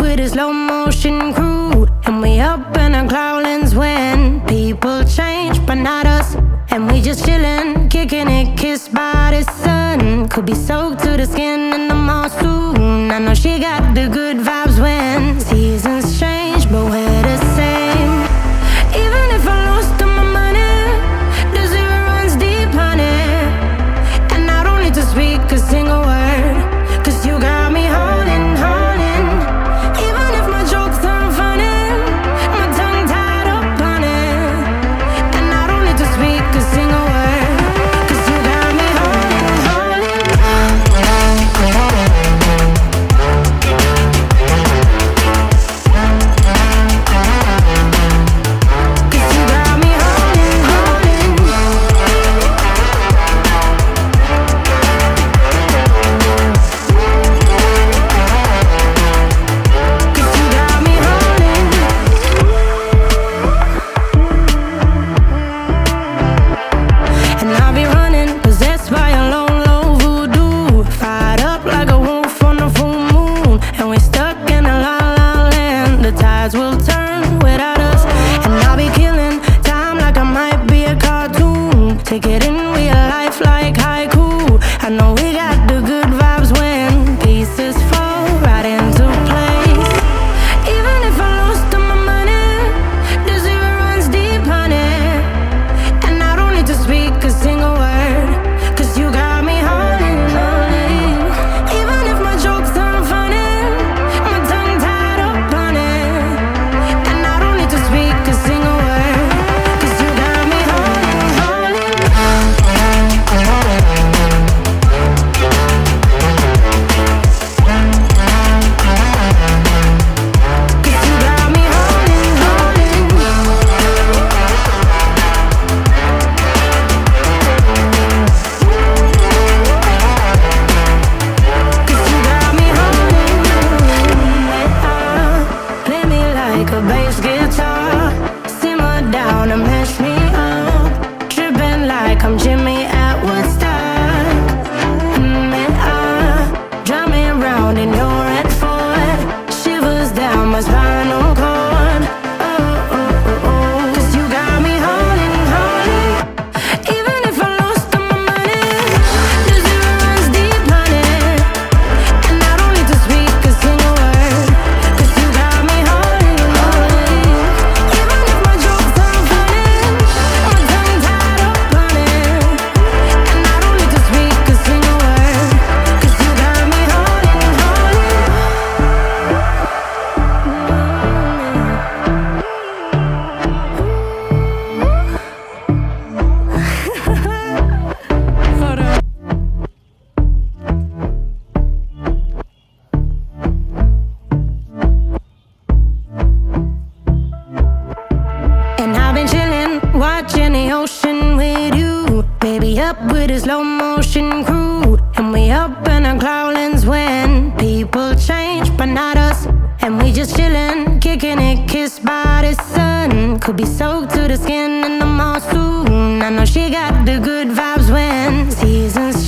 with a slow motion crew, and we up in our growlings when people change, but not us. And we just chillin', kicking it, kissed by the sun. Could be soaked to the skin in the mall soon. I know she got the good vibes when seasons change, but we're the same. Even if I lost all my money, the zero runs deep, honey. And I don't need to speak a single word, 'cause you got me holding, holding. Even if my jokes aren't funny, my tongue tied up on it. And I don't need to speak a single word, 'cause you got me holding, holding. 'Cause you got me holding, holding. 'Cause you got me holding. And I'll be running, possessed by a low, low voodoo. Fired up like a wolf on a full moon. And we're stuck in a la la land. The tides will turn without us. And I'll be killing time like I might be a cartoon. Take it in real life like haiku. I know we got the good vibes when pieces fall right into place. Even if I lost all my money, the zero runs deep, honey. And I don't need to speak a single word, 'cause you got me holding, holding. Even if my jokes aren't funny, my tongue tied up on it. And I don't need to speak a single word, 'cause you got me holding, holding. 'Cause you got me holding, holding. 'Cause you got me holding. Play me like a bass guitar, simmer down and mash me up, tripping like I'm Jimmy at Woodstock. Drive me around in your red Ford, shivers down my spinal cord. Oh, oh, oh, oh. 'Cause you got me holding, holding. Even if I lost all my money, the zero runs deep, honey. And I don't need to speak a single word, 'cause you got me holding, holding. Even if my jokes aren't funny, my tongue tied up on it. And I don't need to speak a single word, 'cause you got me holding, holding. Hold on. And I've been chillin', watching the ocean with you. Baby, up with a slow motion crew. And we up in our growlings when people change, but not us. And we just chillin', kicking it, kissed by the sun. Could be soaked to the skin in the mall soon. I know she got the good vibes when seasons